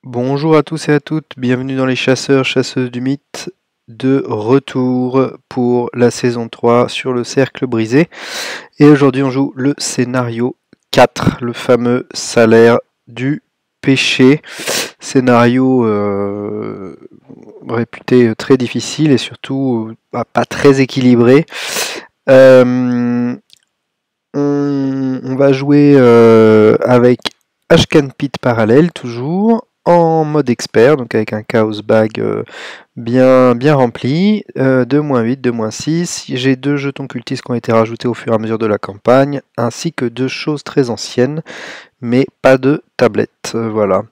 Bonjour à tous et à toutes, bienvenue dans les chasseurs, chasseuses du mythe, de retour pour la saison 3 sur le cercle brisé. Et aujourd'hui on joue le scénario 4, le fameux salaire du péché. Scénario réputé très difficile et surtout pas très équilibré. On va jouer avec Ashcan Pit parallèle toujours en mode expert, donc avec un Chaos Bag bien rempli, 2-8, 2-6. J'ai 2 jetons cultistes qui ont été rajoutés au fur et à mesure de la campagne, ainsi que 2 choses très anciennes, mais pas de tablette. Voilà.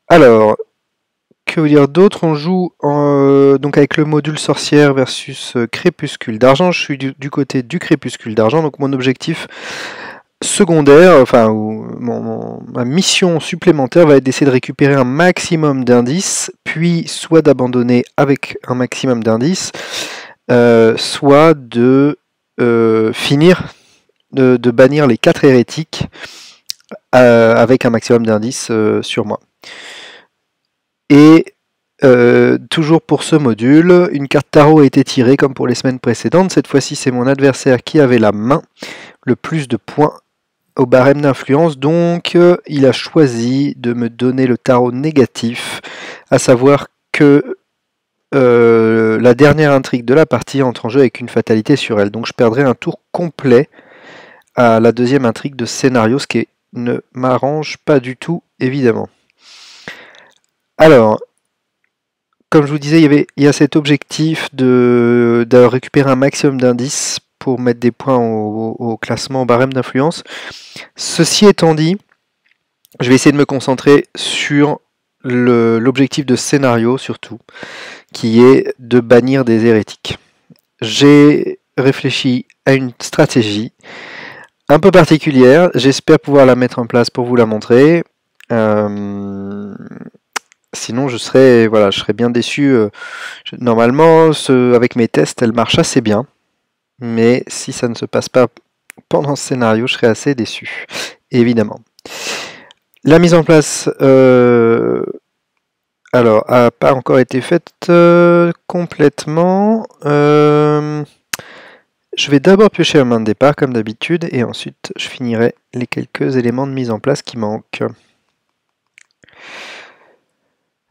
Alors, que vous dire d'autre? On joue donc avec le module sorcière versus crépuscule d'argent. Je suis du côté du crépuscule d'argent, donc mon objectif secondaire, enfin ma mission supplémentaire va être d'essayer de récupérer un maximum d'indices, puis soit d'abandonner avec un maximum d'indices, soit de finir de bannir les 4 hérétiques avec un maximum d'indices sur moi. Et toujours pour ce module, une carte tarot a été tirée comme pour les semaines précédentes. Cette fois-ci, c'est mon adversaire qui avait la main, le plus de points au barème d'influence. Donc, il a choisi de me donner le tarot négatif, à savoir que la dernière intrigue de la partie entre en jeu avec une fatalité sur elle. Donc, je perdrai un tour complet à la deuxième intrigue de scénario, ce qui ne m'arrange pas du tout, évidemment. Alors, comme je vous disais, il y a cet objectif de récupérer un maximum d'indices pour mettre des points au classement, au barème d'influence. Ceci étant dit, je vais essayer de me concentrer sur l'objectif de scénario surtout, qui est de bannir des hérétiques. J'ai réfléchi à une stratégie un peu particulière, j'espère pouvoir la mettre en place pour vous la montrer. Sinon, je serais bien déçu. Normalement, avec mes tests, elle marche assez bien. Mais si ça ne se passe pas pendant ce scénario, je serais assez déçu, évidemment. La mise en place a pas encore été faite complètement. Je vais d'abord piocher la main de départ, comme d'habitude, et ensuite je finirai les quelques éléments de mise en place qui manquent.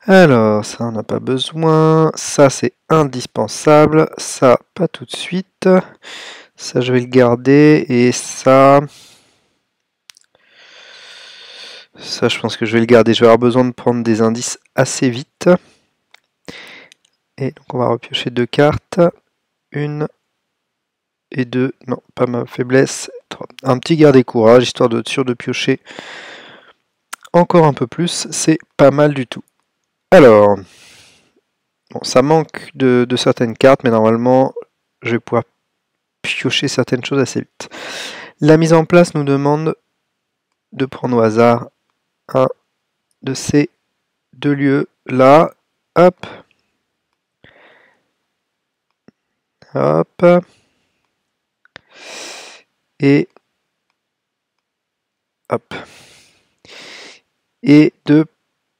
Alors, ça on n'a pas besoin, ça c'est indispensable, ça pas tout de suite, ça je vais le garder, et ça je pense que je vais le garder, je vais avoir besoin de prendre des indices assez vite. Et donc on va repiocher 2 cartes, 1 et 2, non pas ma faiblesse, 3. Un petit garder courage, histoire de être sûr de piocher encore un peu plus, c'est pas mal du tout. Alors, bon, ça manque de certaines cartes, mais normalement, je vais pouvoir piocher certaines choses assez vite. La mise en place nous demande de prendre au hasard un de ces 2 lieux là. Hop. Hop. Et hop. Et de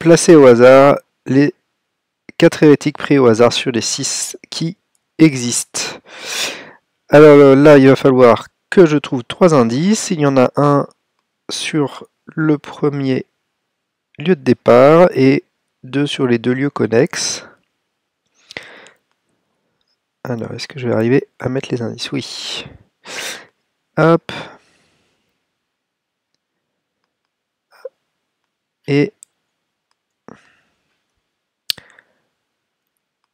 placer au hasard les 4 hérétiques pris au hasard sur les 6 qui existent. Alors là, il va falloir que je trouve 3 indices. Il y en a un sur le premier lieu de départ et 2 sur les 2 lieux connexes. Alors, est-ce que je vais arriver à mettre les indices? Oui. Hop. Et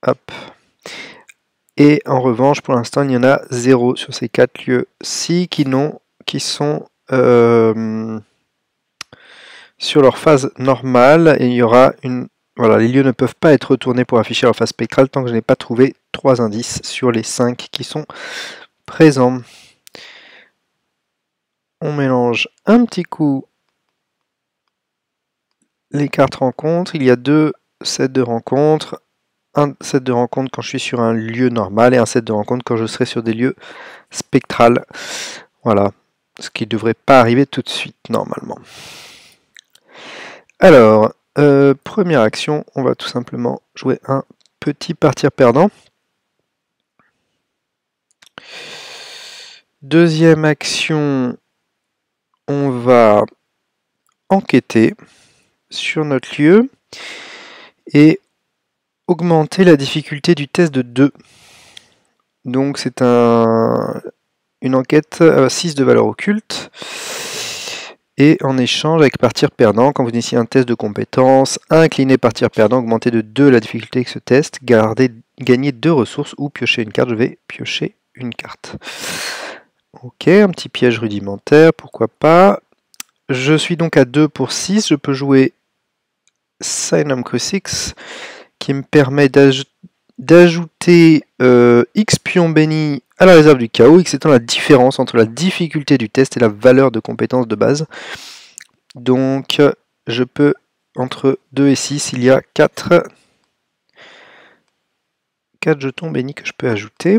hop. Et en revanche, pour l'instant, il y en a 0 sur ces 4 lieux-ci qui sont sur leur phase normale. Et il y aura une... Voilà, les lieux ne peuvent pas être retournés pour afficher leur phase spectrale tant que je n'ai pas trouvé 3 indices sur les 5 qui sont présents. On mélange un petit coup les cartes rencontres. Il y a 2 sets de rencontres. Un set de rencontres quand je suis sur un lieu normal et un set de rencontres quand je serai sur des lieux spectrales. Voilà, ce qui ne devrait pas arriver tout de suite normalement. Alors, première action, on va tout simplement jouer un petit partir perdant. Deuxième action, on va enquêter sur notre lieu et augmenter la difficulté du test de 2. Donc c'est une enquête à 6 de valeur occulte. Et en échange, avec partir perdant, quand vous initiez un test de compétence, incliner partir perdant, augmenter de 2 la difficulté avec ce test, gagner 2 ressources ou piocher une carte. Je vais piocher une carte. Ok, un petit piège rudimentaire, pourquoi pas. Je suis donc à 2 pour 6, je peux jouer Signum Crucix, qui me permet d'ajouter X pion béni à la réserve du chaos, X étant la différence entre la difficulté du test et la valeur de compétence de base. Donc je peux, entre 2 et 6, il y a 4 jetons bénis que je peux ajouter.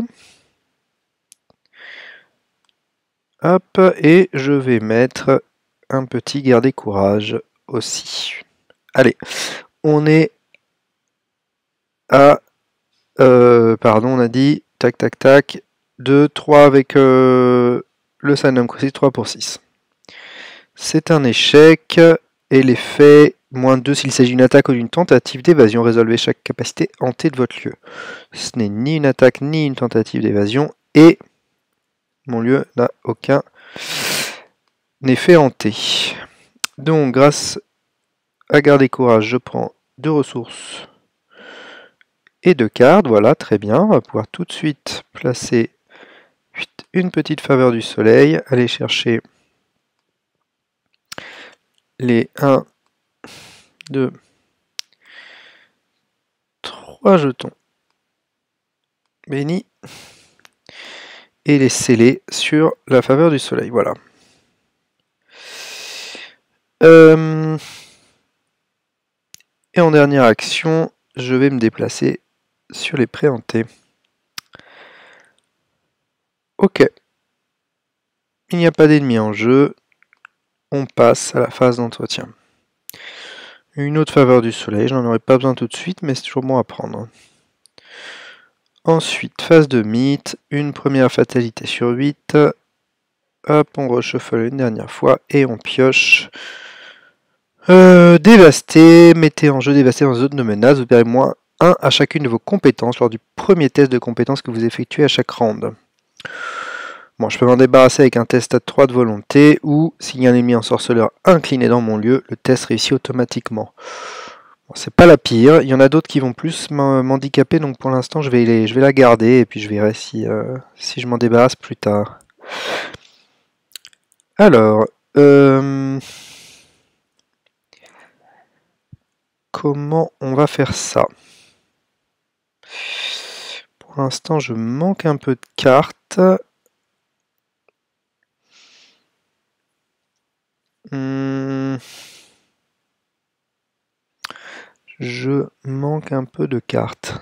Hop, et je vais mettre un petit garder courage aussi. Allez, on est à... pardon, on a dit... Tac, tac, tac. 2, 3 avec le Signum Crucix, 3 pour 6. C'est un échec, et l'effet, -2 s'il s'agit d'une attaque ou d'une tentative d'évasion, résolvez chaque capacité hantée de votre lieu. Ce n'est ni une attaque ni une tentative d'évasion, et mon lieu n'a aucun effet hanté. Donc, grâce à garder courage, je prends 2 ressources et 2 cartes. Voilà, très bien. On va pouvoir tout de suite placer une petite faveur du soleil, aller chercher les 1, 2, 3 jetons bénis et les sceller sur la faveur du soleil. Voilà. Et en dernière action, je vais me déplacer sur les préhantés. Ok. Il n'y a pas d'ennemis en jeu. On passe à la phase d'entretien. Une autre faveur du soleil, je n'en aurai pas besoin tout de suite, mais c'est toujours bon à prendre. Ensuite, phase de mythe, une première fatalité sur 8. Hop, on reshuffle une dernière fois et on pioche. Dévasté, mettez en jeu dévasté dans zone de menace, vous perdez -1 à chacune de vos compétences lors du premier test de compétences que vous effectuez à chaque round. Bon, je peux m'en débarrasser avec un test à 3 de volonté, ou s'il y a un ennemi ensorceleur incliné dans mon lieu, le test réussit automatiquement. Bon, c'est pas la pire, il y en a d'autres qui vont plus m'handicaper, donc pour l'instant je vais la garder, et puis je verrai si je m'en débarrasse plus tard. Alors, comment on va faire ça? Pour l'instant, je manque un peu de cartes. Je manque un peu de cartes.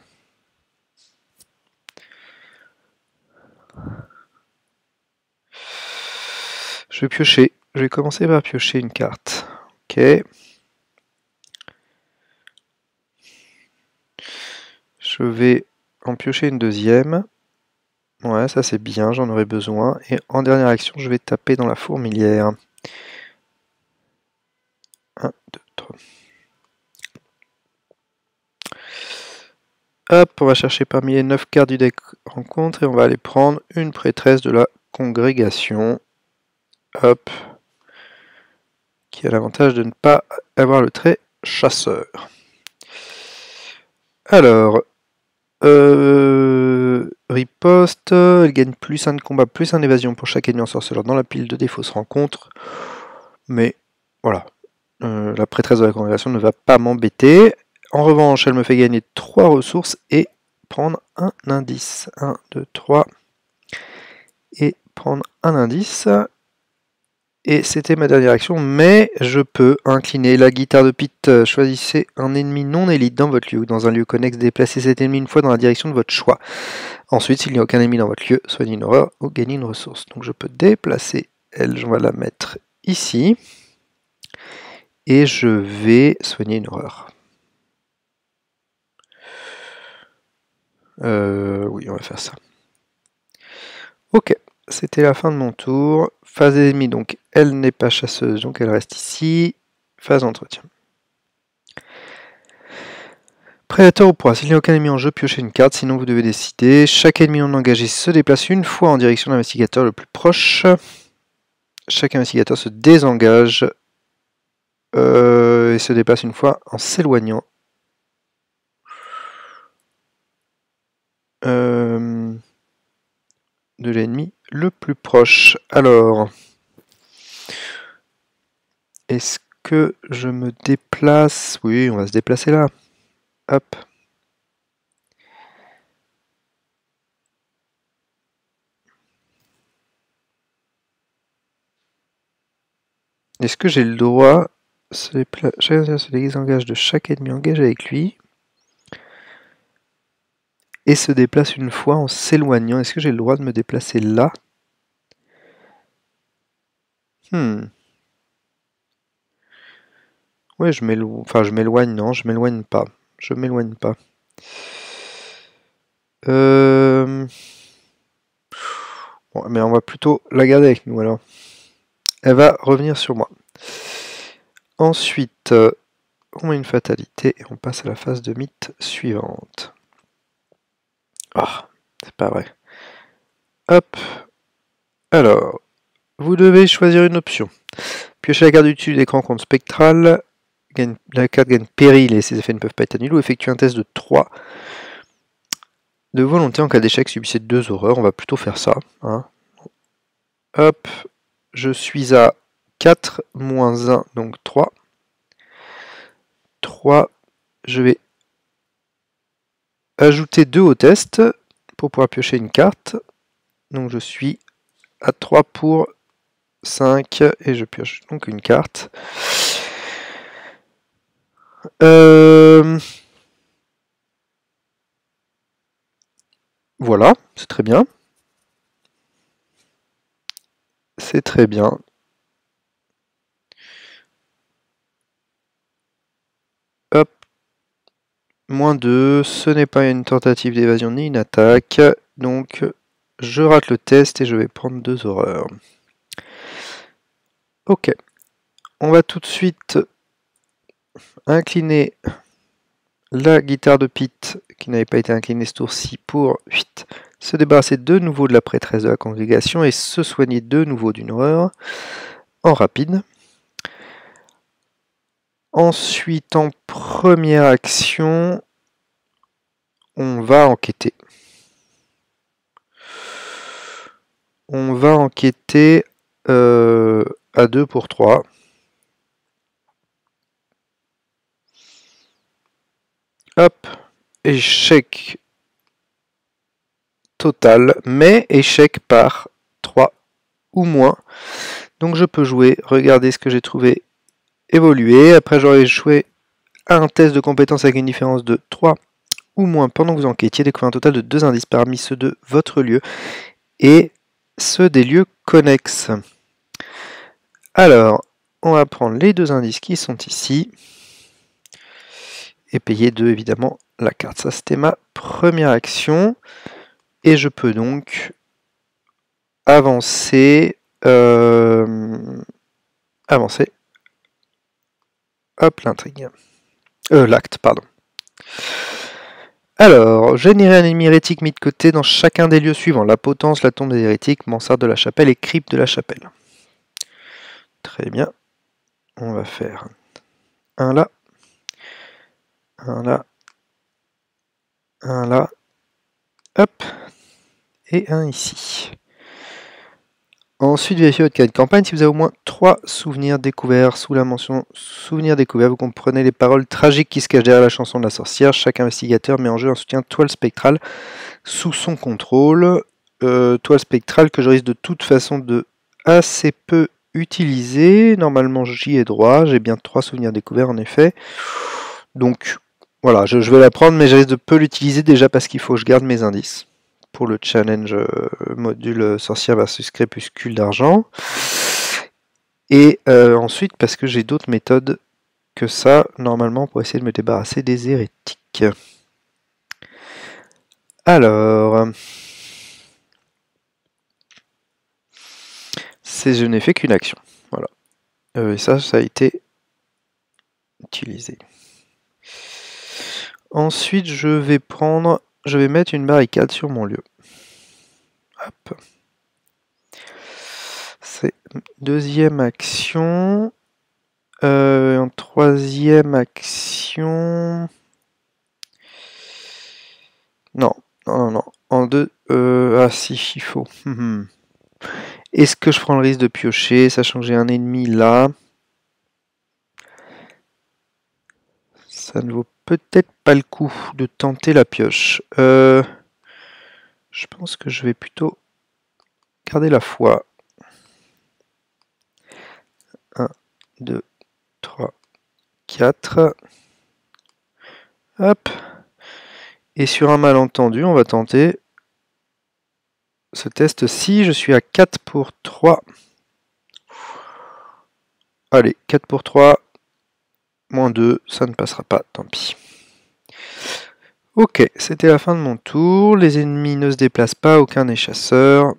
Je vais piocher. Je vais commencer par piocher une carte. Ok. Je vais en piocher une deuxième. Ouais, ça c'est bien, j'en aurai besoin. Et en dernière action, je vais taper dans la fourmilière. 1, 2, 3. Hop, on va chercher parmi les 9 cartes du deck rencontre et on va aller prendre une prêtresse de la congrégation. Hop. Qui a l'avantage de ne pas avoir le trait chasseur. Alors, riposte, elle gagne +1 de combat, +1 d'évasion pour chaque ennemi ensorceleur dans la pile de défausse rencontre. Mais voilà, la prêtresse de la congrégation ne va pas m'embêter. En revanche, elle me fait gagner 3 ressources et prendre un indice. 1, 2, 3. Et prendre un indice. Et c'était ma dernière action, mais je peux incliner la guitare de Pete. Choisissez un ennemi non élite dans votre lieu ou dans un lieu connexe, déplacez cet ennemi une fois dans la direction de votre choix. Ensuite, s'il n'y a aucun ennemi dans votre lieu, soignez une horreur ou gagnez une ressource. Donc je peux déplacer elle, on va la mettre ici. Et je vais soigner une horreur. Oui, on va faire ça. Ok, c'était la fin de mon tour. Phase ennemie, donc elle n'est pas chasseuse, donc elle reste ici. Phase entretien. Prédateur ou proie, s'il n'y a aucun ennemi en jeu, piochez une carte, sinon vous devez décider. Chaque ennemi non engagé se déplace une fois en direction de l'investigateur le plus proche. Chaque investigateur se désengage et se déplace une fois en s'éloignant. De l'ennemi le plus proche. Alors, est-ce que je me déplace? Oui, on va se déplacer là. Hop. Est-ce que j'ai le droit? Chacun se désengage de chaque ennemi engagé avec lui. Et se déplace une fois en s'éloignant. Est-ce que j'ai le droit de me déplacer là? Ouais, je m'éloigne. Enfin, je m'éloigne, non, je m'éloigne pas. Je m'éloigne pas. Bon, mais on va plutôt la garder avec nous alors. Elle va revenir sur moi. Ensuite, on met une fatalité et on passe à la phase de mythe suivante. Ah, c'est pas vrai. Hop. Alors, vous devez choisir une option. Piochez la carte du dessus de l'écran contre spectral. La carte gagne péril et ses effets ne peuvent pas être annulés. Ou effectuez un test de 3 de volonté en cas d'échec. Subissez 2 horreurs. On va plutôt faire ça. Hein. Hop. Je suis à 4 moins 1, donc 3. 3. Je vais ajouter 2 au test pour pouvoir piocher une carte. Donc je suis à 3 pour 5 et je pioche donc une carte. Voilà, c'est très bien. C'est très bien. Hop. Moins 2, ce n'est pas une tentative d'évasion ni une attaque. Donc je rate le test et je vais prendre 2 horreurs. Ok. On va tout de suite incliner la guitare de Pete, qui n'avait pas été inclinée ce tour-ci, pour se débarrasser de nouveau de la prêtresse de la congrégation et se soigner de nouveau d'une horreur en rapide. Ensuite, en première action, on va enquêter. On va enquêter à 2 pour 3. Hop, échec total, mais échec par 3 ou moins. Donc je peux jouer, regarder ce que j'ai trouvé évoluer. Après j'aurai échoué à un test de compétence avec une différence de 3 ou moins pendant que vous enquêtiez. Découvrir un total de 2 indices parmi ceux de votre lieu et ceux des lieux connexes. Alors, on va prendre les 2 indices qui sont ici et payer 2 évidemment la carte. Ça c'était ma première action et je peux donc avancer. Hop, l'intrigue. L'acte, pardon. Alors, générer un ennemi hérétique mis de côté dans chacun des lieux suivants. La potence, la tombe des hérétiques, mansarde de la chapelle et crypte de la chapelle. Très bien. On va faire un là. Un là. Un là. Hop. Et un ici. Ensuite, vérifiez votre carnet de campagne. Si vous avez au moins 3 souvenirs découverts sous la mention souvenirs découverts, vous comprenez les paroles tragiques qui se cachent derrière la chanson de la sorcière. Chaque investigateur met en jeu un soutien toile spectrale sous son contrôle. Toile spectrale que je risque de toute façon de assez peu utiliser. Normalement, j'y ai droit. J'ai bien 3 souvenirs découverts en effet. Donc voilà, je vais la prendre, mais je risque de peu l'utiliser déjà parce qu'il faut que je garde mes indices pour le challenge module sorcière versus crépuscule d'argent. Et ensuite parce que j'ai d'autres méthodes que ça, normalement, pour essayer de me débarrasser des hérétiques. Alors... je n'ai fait qu'une action. Voilà. Et ça a été utilisé. Ensuite, je vais mettre une barricade sur mon lieu. Hop. C'est deuxième action. En troisième action... Non. En deux... ah si, il faut. Est-ce que je prends le risque de piocher, sachant que j'ai un ennemi là? Ça ne vaut peut-être pas le coup de tenter la pioche. Je pense que je vais plutôt garder la foi. 1, 2, 3, 4. Hop. Et sur un malentendu, on va tenter ce test-ci. Je suis à 4 pour 3. Allez, 4 pour 3. Moins 2, ça ne passera pas, tant pis. Ok, c'était la fin de mon tour. Les ennemis ne se déplacent pas, aucun n'est chasseur.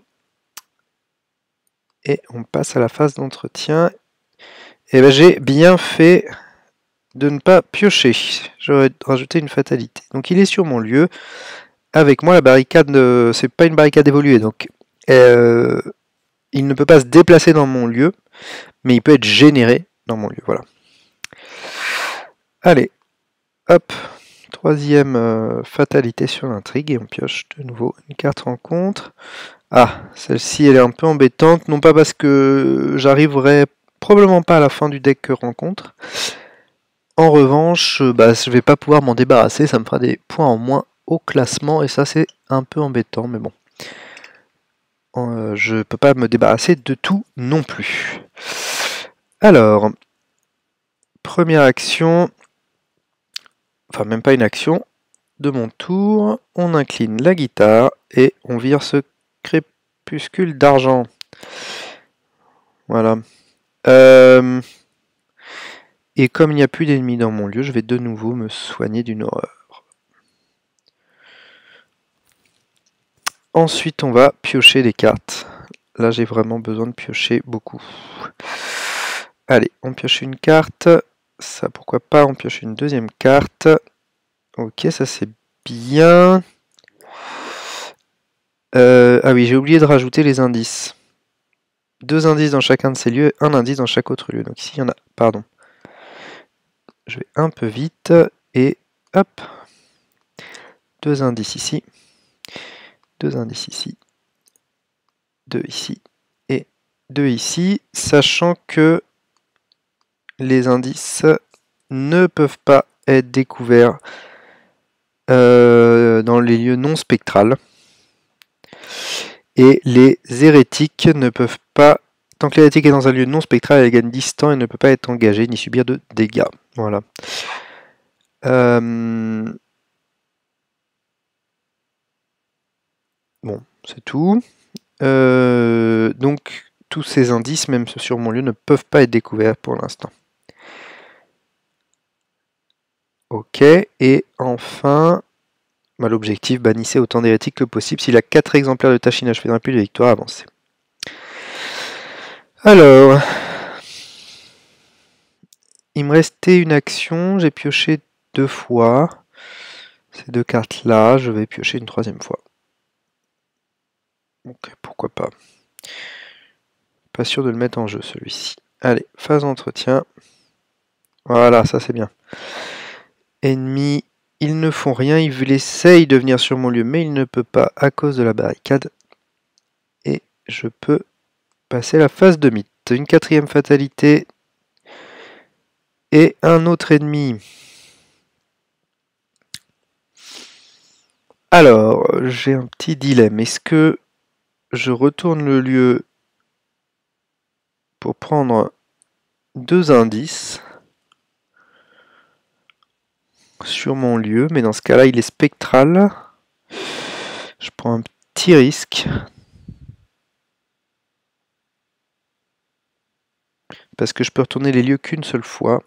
Et on passe à la phase d'entretien. Et ben j'ai bien fait de ne pas piocher. J'aurais rajouté une fatalité. Donc il est sur mon lieu. Avec moi, la barricade, c'est pas une barricade évoluée. Donc il ne peut pas se déplacer dans mon lieu, mais il peut être généré dans mon lieu. Voilà. Allez, hop. Troisième fatalité sur l'intrigue. Et on pioche de nouveau une carte rencontre. Ah, celle-ci, elle est un peu embêtante. Non pas parce que j'arriverai probablement pas à la fin du deck rencontre. En revanche, je vais pas pouvoir m'en débarrasser. Ça me fera des points en moins au classement. Et ça, c'est un peu embêtant. Mais bon. Je peux pas me débarrasser de tout non plus. Alors, première action. Enfin, même pas une action. De mon tour, on incline la guitare et on vire ce crépuscule d'argent. Voilà. Et comme il n'y a plus d'ennemis dans mon lieu, je vais de nouveau me soigner d'une horreur. Ensuite, on va piocher les cartes. Là, j'ai vraiment besoin de piocher beaucoup. Allez, on pioche une carte. Ça, pourquoi pas, on pioche une deuxième carte. Ok, ça c'est bien. Ah oui, j'ai oublié de rajouter les indices. 2 indices dans chacun de ces lieux, 1 indice dans chaque autre lieu. Donc ici, il y en a... Pardon. Je vais un peu vite. Et hop. 2 indices ici. 2 indices ici. 2 ici. Et 2 ici. Sachant que les indices ne peuvent pas être découverts dans les lieux non spectrales. Et les hérétiques ne peuvent pas... Tant que l'hérétique est dans un lieu non spectral, elle gagne distant et ne peut pas être engagée ni subir de dégâts. Voilà. Bon, c'est tout. Donc, tous ces indices, même ceux sur mon lieu, ne peuvent pas être découverts pour l'instant. Ok, et enfin, l'objectif, bannissez autant d'hérétiques que possible. S'il a 4 exemplaires de tâche inachevée d'un puits de victoire, avancez. Alors, il me restait une action, j'ai pioché 2 fois. Ces 2 cartes-là, je vais piocher une 3e fois. Ok, pourquoi pas. Pas sûr de le mettre en jeu, celui-ci. Allez, phase d'entretien. Voilà, ça c'est bien. Ennemis, ils ne font rien, ils essayent de venir sur mon lieu, mais il ne peut pas à cause de la barricade. Et je peux passer la phase de mythe. Une 4e fatalité. Et un autre ennemi. Alors, j'ai un petit dilemme. Est-ce que je retourne le lieu pour prendre 2 indices sur mon lieu, mais dans ce cas-là, il est spectral. Je prends un petit risque. Parce que je peux retourner les lieux qu'une seule fois.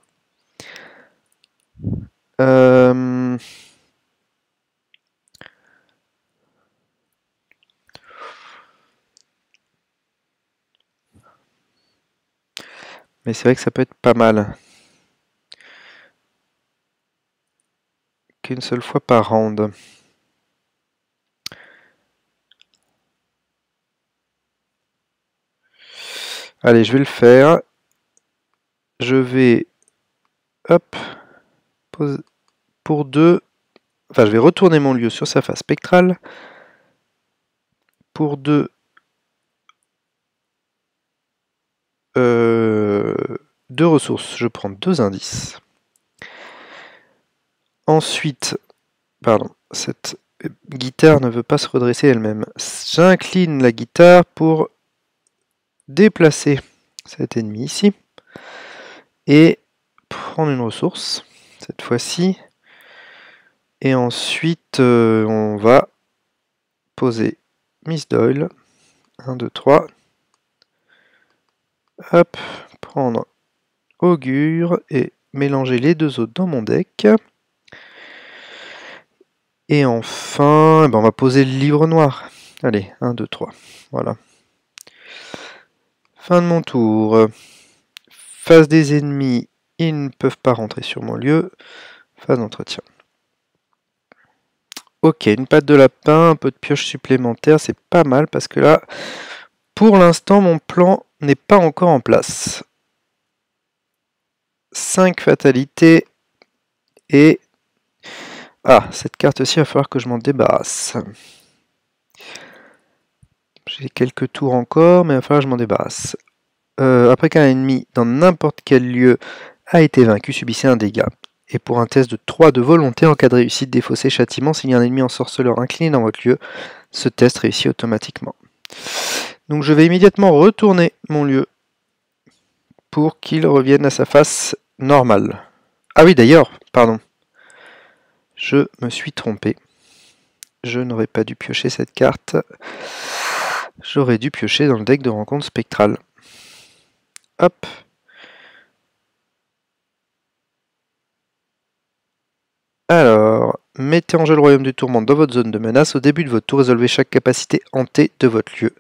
Mais c'est vrai que ça peut être pas mal. Qu'une seule fois par round. Allez, je vais le faire. Je vais... Hop. Pose pour 2. Enfin, je vais retourner mon lieu sur sa face spectrale. Pour 2. Deux ressources. Je prends 2 indices. Ensuite, pardon, cette guitare ne veut pas se redresser elle-même. J'incline la guitare pour déplacer cet ennemi ici. Et prendre une ressource, cette fois-ci. Et ensuite, on va poser Miss Doyle. 1, 2, 3. Hop, prendre Augure et mélanger les deux autres dans mon deck. Et enfin, on va poser le livre noir. Allez, 1, 2, 3. Voilà. Fin de mon tour. Face des ennemis, ils ne peuvent pas rentrer sur mon lieu. Phase d'entretien. Ok, une patte de lapin, un peu de pioche supplémentaire, c'est pas mal parce que là, pour l'instant, mon plan n'est pas encore en place. 5 fatalités et... Ah, cette carte aussi, il va falloir que je m'en débarrasse. J'ai quelques tours encore, mais il va falloir que je m'en débarrasse. Après qu'un ennemi dans n'importe quel lieu a été vaincu, subissez un dégât. Et pour un test de 3 de volonté, en cas de réussite, défaussé châtiment, s'il y a un ennemi ensorceleur incliné dans votre lieu, ce test réussit automatiquement. Donc je vais immédiatement retourner mon lieu pour qu'il revienne à sa face normale. Ah oui, d'ailleurs, pardon. Je me suis trompé. Je n'aurais pas dû piocher cette carte. J'aurais dû piocher dans le deck de rencontre spectrale. Hop. Alors, mettez en jeu le royaume du tourment dans votre zone de menace. Au début de votre tour, résolvez chaque capacité hantée de votre lieu.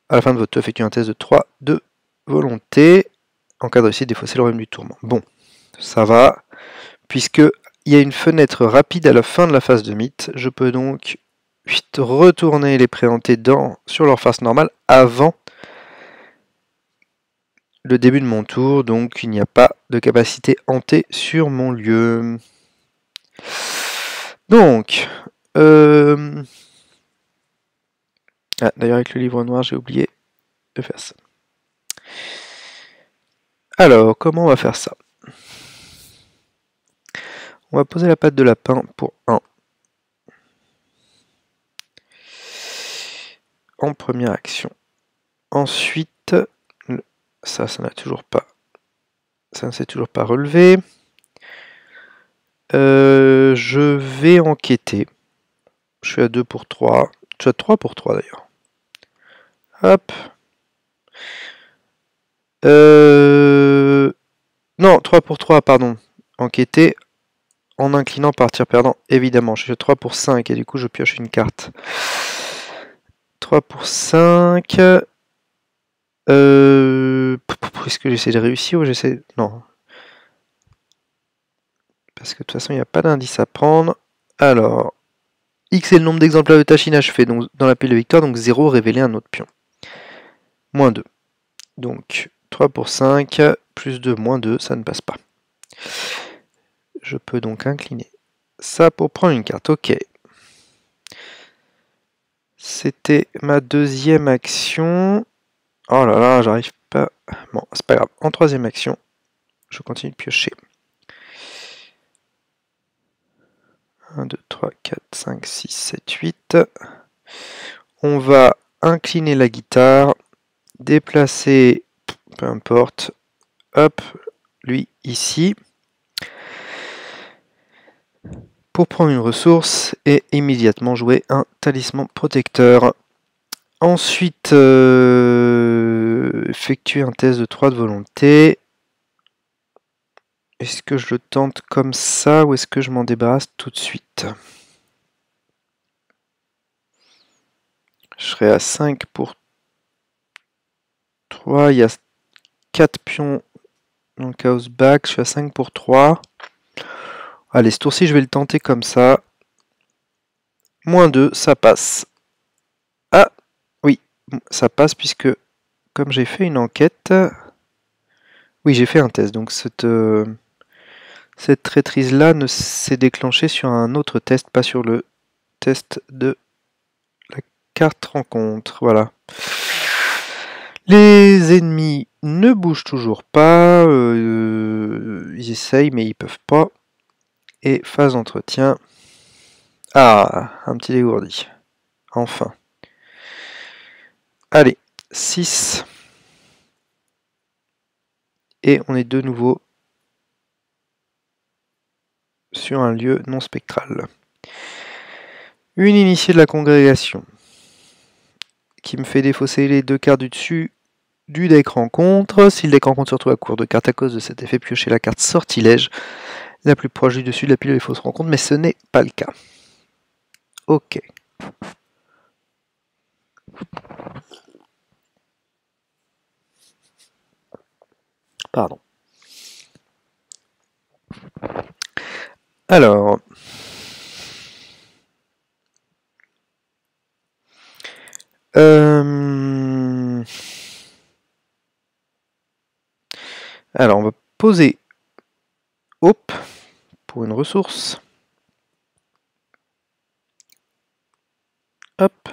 À la fin de votre tour, effectuez un test de 3 de volonté. En cas de réussite, défaussez le royaume du tourment. Bon, ça va. Puisque il y a une fenêtre rapide à la fin de la phase de mythe, je peux donc retourner les préhantés sur leur face normale avant le début de mon tour. Donc il n'y a pas de capacité hantée sur mon lieu. Donc, d'ailleurs avec le livre noir, j'ai oublié de faire ça. Alors, comment on va faire ça? On va poser la patte de lapin pour 1. En première action. Ensuite, ça n'a toujours pas. Ça ne s'est toujours pas relevé. Je vais enquêter. Je suis à 2 pour 3. Je suis à 3 pour 3 d'ailleurs. Hop. Non, 3 pour 3, pardon. Enquêter en inclinant par tir perdant, évidemment. Je suis à 3 pour 5 et du coup je pioche une carte. 3 pour 5. Est-ce que j'essaie de réussir ou j'essaie... Non. Parce que de toute façon, il n'y a pas d'indice à prendre. Alors, X est le nombre d'exemplaires de tâches inachevées donc, dans la pile de victoire, donc 0, révéler un autre pion. Moins 2. Donc, 3 pour 5, plus 2, moins 2, ça ne passe pas. Je peux donc incliner ça pour prendre une carte. Ok. C'était ma deuxième action. Oh là là, j'arrive pas... Bon, c'est pas grave. En troisième action, je continue de piocher. 1, 2, 3, 4, 5, 6, 7, 8. On va incliner la guitare, déplacer, peu importe, hop, lui ici, pour prendre une ressource et immédiatement jouer un talisman protecteur. Ensuite, effectuer un test de 3 de volonté. Est-ce que je le tente comme ça ou est-ce que je m'en débarrasse tout de suite? Je serai à 5 pour 3. Il y a 4 pions dans le chaos back. Je suis à 5 pour 3. Allez, ce tour-ci, je vais le tenter comme ça. -2, ça passe. Ah, oui, ça passe puisque, comme j'ai fait une enquête... Oui, j'ai fait un test, donc cette traîtrise-là ne s'est déclenchée sur un autre test, pas sur le test de la carte rencontre. Voilà. Les ennemis ne bougent toujours pas. Ils essayent, mais ils peuvent pas. Et phase d'entretien. Ah, un petit dégourdi. Enfin. Allez, 6. Et on est de nouveau sur un lieu non spectral. Une initiée de la congrégation qui me fait défausser les 2 cartes du dessus du deck rencontre. Si le deck rencontre se retrouve à court de cartes à cause de cet effet, piochez la carte sortilège la plus proche du dessus de la pile des fausses rencontres, mais ce n'est pas le cas. Ok. Pardon. Alors... Alors, on va poser Hope pour une ressource. Hop.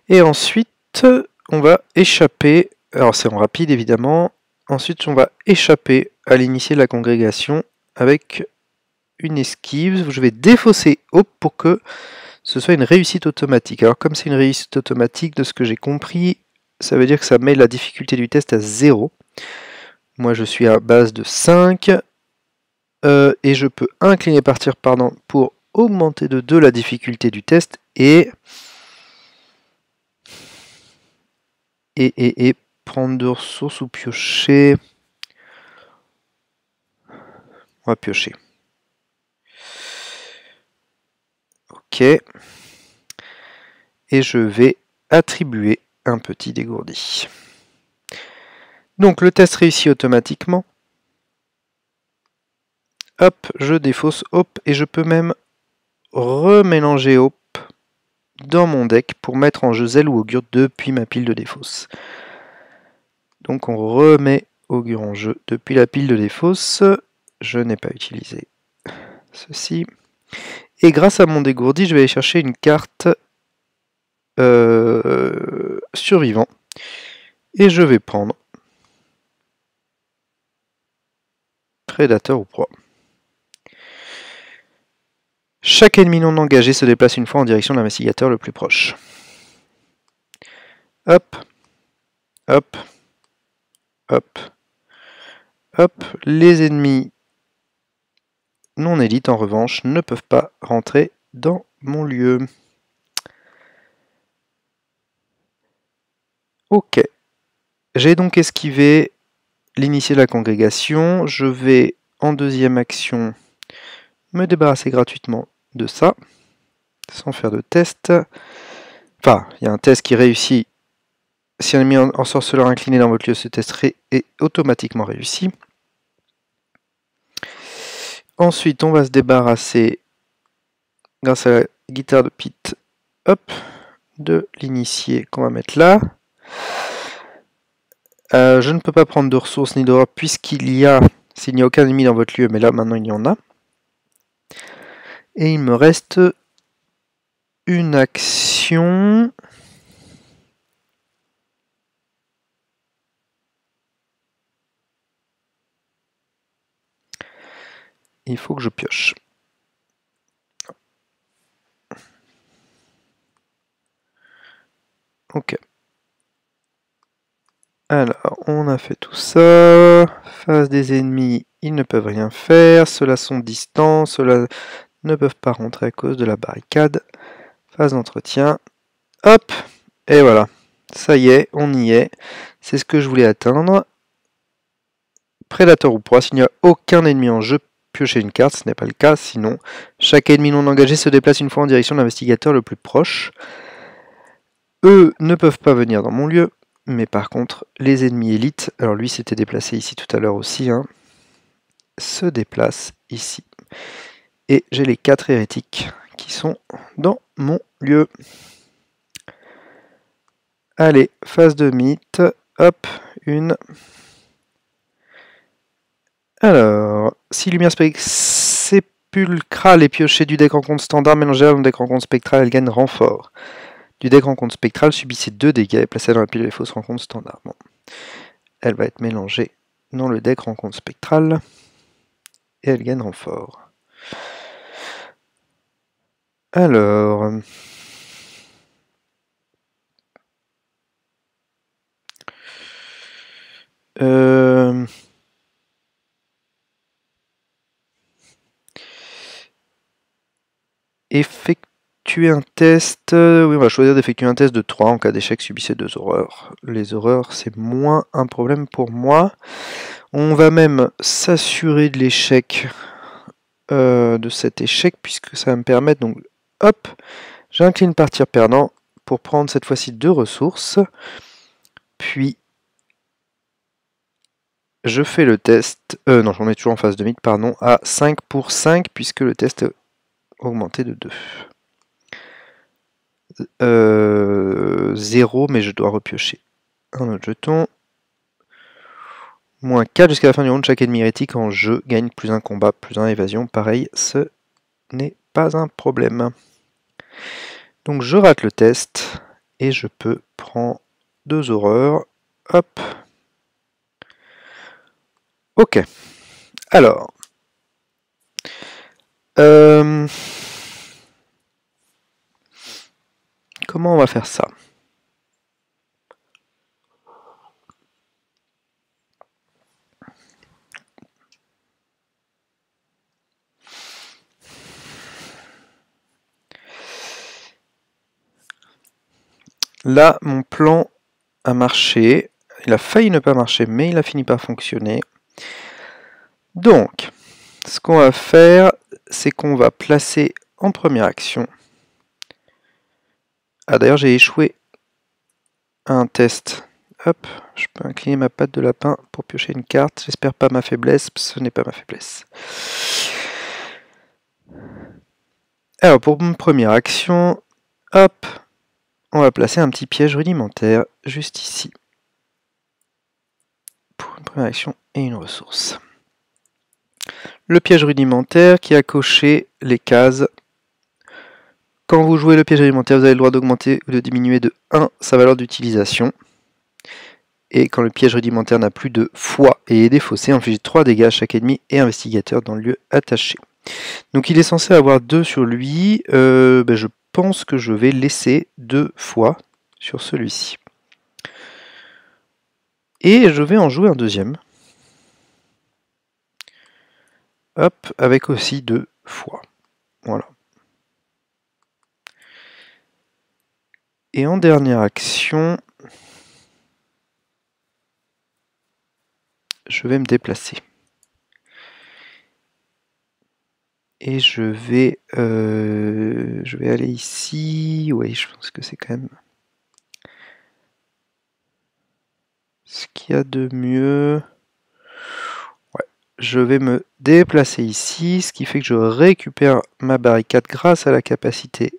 Et ensuite, on va échapper. Alors, c'est en rapide, évidemment. Ensuite, on va échapper à l'initié de la congrégation avec une esquive. Je vais défausser Hope pour que ce soit une réussite automatique. Alors, comme c'est une réussite automatique, de ce que j'ai compris, ça veut dire que ça met la difficulté du test à 0. Moi, je suis à base de 5. Et je peux incliner partir pardon, pour augmenter de 2 la difficulté du test et prendre de ressources ou piocher. On va piocher. Ok. Et je vais attribuer un petit dégourdi. Donc le test réussit automatiquement. Hop, je défausse Hope et je peux même remélanger Hope dans mon deck pour mettre en jeu Zèle ou Augure depuis ma pile de défausse. Donc on remet Augure en jeu depuis la pile de défausse. Je n'ai pas utilisé ceci. Et grâce à mon dégourdi, je vais aller chercher une carte survivant. Et je vais prendre prédateur ou proie. Chaque ennemi non engagé se déplace une fois en direction de l'investigateur le plus proche. Hop, hop, hop, hop. Les ennemis non élites, en revanche, ne peuvent pas rentrer dans mon lieu. Ok. J'ai donc esquivé l'initié de la congrégation. Je vais, en deuxième action, me débarrasser gratuitement de ça, sans faire de test. Enfin, il y a un test qui réussit. Si un ennemi en sorceleur incliné dans votre lieu, ce test est automatiquement réussi. Ensuite, on va se débarrasser, grâce à la guitare de Pete, hop, de l'initié qu'on va mettre là. Je ne peux pas prendre de ressources ni d'or puisqu'il n'y a aucun ennemi dans votre lieu, mais là maintenant il y en a. Et il me reste une action. Il faut que je pioche. Ok. Alors, on a fait tout ça. Face des ennemis, ils ne peuvent rien faire. Ceux-là sont distants. Ceux-là ne peuvent pas rentrer à cause de la barricade. Phase d'entretien. Hop. Et voilà. Ça y est, on y est. C'est ce que je voulais atteindre. prédateur ou proie. S'il n'y a aucun ennemi en jeu, piochez une carte. Ce n'est pas le cas. Sinon, chaque ennemi non engagé se déplace une fois en direction de l'investigateur le plus proche. Eux ne peuvent pas venir dans mon lieu. Mais par contre, les ennemis élites, alors lui s'était déplacé ici tout à l'heure aussi, hein, se déplacent ici. Et j'ai les 4 hérétiques qui sont dans mon lieu. Allez, phase de mythe. Hop, une. Alors, si lumière sépulcrale est piochée du deck rencontre standard, mélangée à mon deck rencontre spectrale, elle gagne renfort. Du deck rencontre spectrale, subissez 2 dégâts et placez dans la pile les fausses rencontres standard. Bon. Elle va être mélangée dans le deck rencontre spectrale et elle gagne renfort. Alors... Effectuer un test... oui, on va choisir d'effectuer un test de 3. En cas d'échec, subissez 2 horreurs. Les horreurs, c'est moins un problème pour moi. On va même s'assurer de l'échec, de cet échec, puisque ça va me permettre, donc, hop, j'incline partir perdant pour prendre cette fois-ci 2 ressources. Puis, je fais le test... non, j'en ai toujours en phase de mythe, pardon, à 5 pour 5, puisque le test est augmenté de 2. 0, mais je dois repiocher un autre jeton. Moins 4 jusqu'à la fin du round. Chaque ennemi hérétique en jeu gagne plus 1 combat, plus 1 évasion. Pareil, ce n'est pas un problème. Donc je rate le test et je peux prendre 2 horreurs. Hop. Ok. Alors. Comment on va faire ça ? Là, mon plan a marché. Il a failli ne pas marcher, mais il a fini par fonctionner. Donc, ce qu'on va faire, c'est qu'on va placer en première action. Ah, d'ailleurs, j'ai échoué à un test. Hop, je peux incliner ma patte de lapin pour piocher une carte. J'espère pas ma faiblesse, ce n'est pas ma faiblesse. Alors, pour une première action, hop, on va placer un petit piège rudimentaire juste ici. Pour une première action et une ressource. Le piège rudimentaire qui a coché les cases. Quand vous jouez le piège rudimentaire, vous avez le droit d'augmenter ou de diminuer de 1 sa valeur d'utilisation. Et quand le piège rudimentaire n'a plus de foi et est défaussé, inflige 3 dégâts à chaque ennemi et investigateur dans le lieu attaché. Donc il est censé avoir 2 sur lui. Je pense que je vais laisser 2 fois sur celui-ci. Et je vais en jouer un deuxième. Hop, avec aussi 2 fois. Voilà. Et en dernière action, je vais me déplacer. Et je vais aller ici. Oui, je pense que c'est quand même ce qu'il y a de mieux. Ouais, je vais me déplacer ici, ce qui fait que je récupère ma barricade grâce à la capacité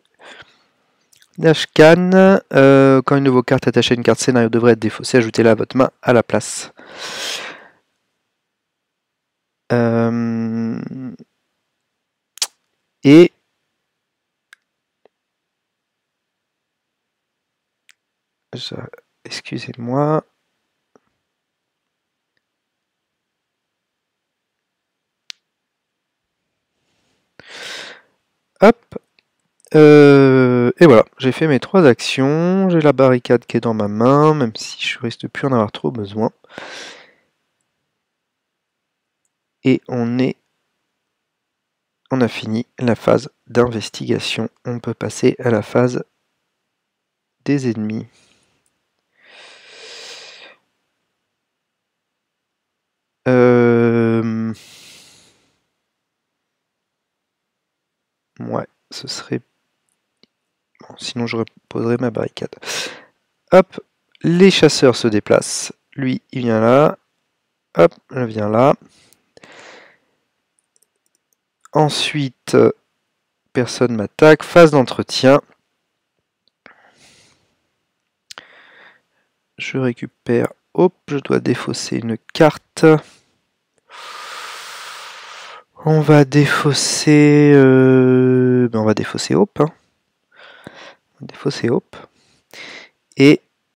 d'Ashcan. Quand une de vos cartes attachée à une carte scénario devrait être défaussée, ajoutez-la à votre main à la place. Et excusez-moi. Hop. Et voilà, j'ai fait mes 3 actions. J'ai la barricade qui est dans ma main, même si je risque plus en avoir trop besoin. Et on a fini la phase d'investigation. On peut passer à la phase des ennemis. ce serait... Bon, sinon je reposerai ma barricade. Hop, les chasseurs se déplacent. Lui, il vient là. Hop, il vient là. Ensuite, personne m'attaque. Phase d'entretien. Je récupère. Hop, je dois défausser une carte. On va défausser... on va défausser Hope. Hein. On va défausser Hope. Et